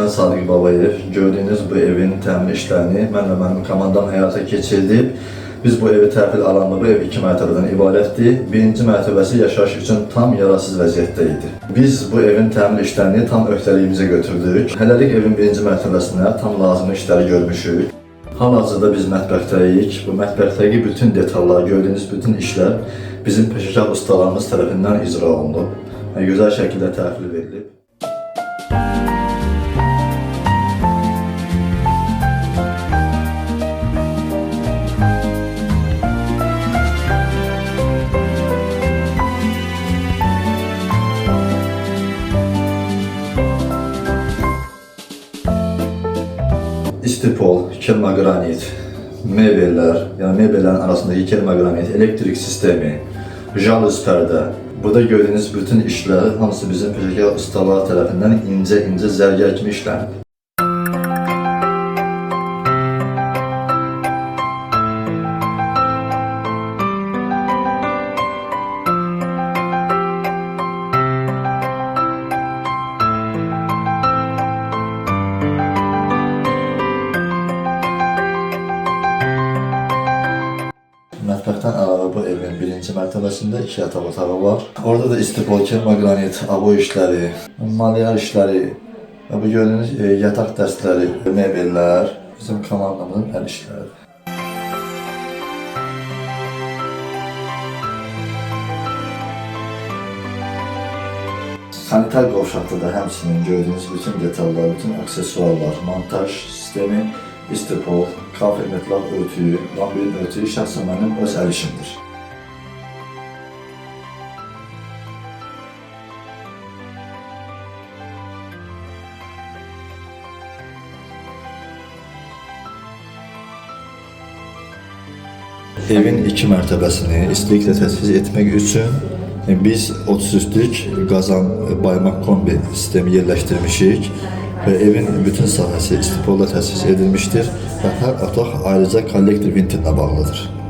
mən Sadiq Babayev. Gördüyünüz bu evin təmir işlərini mən və mənim komandam həyata keçirdik. Biz bu evi təhvil alanda bu ev 2 mərtəbədən ibarətdir. Birinci mərtəbəsi yaşayış üçün tam yararsız vəziyyətdə idi. Biz bu evin təmir işlərini tam öhdəliyimizə götürdük. Hələlik evin birinci mərtəbəsinə tam lazımlı işləri görmüşük. Hal-hazırda biz mətbəxdəyik. Bu mətbəxdəki bütün detallar, gördüyünüz bütün işlər bizim peşəkar ustalarımız tərəfindən icra olundu. Gözəl şəkildə təhvil verilib. İstipol, kermogranit, mebellər, yəni mebellərin arasındakı kermogranit, elektrik sistemi, jaluz pərdə. Burada gördüyünüz bütün işlər hamısı bizim peşəkar ustalar tərəfindən incə zərgər kimi işlənib. Mətbəxdən əlavə bu evin birinci mərtəbəsində 2 yataq otağı var. Orada da istipol, kermogranit, abo işləri, malyar işləri və bu gördüyünüz yataq dəstləri, mebellər bizim komandamızın əl işləridir. Sanitar qovşaqda da həmçinin gördüyünüz bütün detallar, bütün aksesuarlar, montaj sistemi, istipol, kafe metlaq örtüyü, lambirin örtüyü şəxsən mənim öz əl işimdir. Evin 2 mərtəbəsini istiliklə təchiz etmək üçün biz 33'lük qazan baymaq kombi sistemi yerləşdirmişik və evin bütün sahəsi istipolla təchiz edilmişdir və hər otaq ayrıca kollektor vintinlə bağlıdır.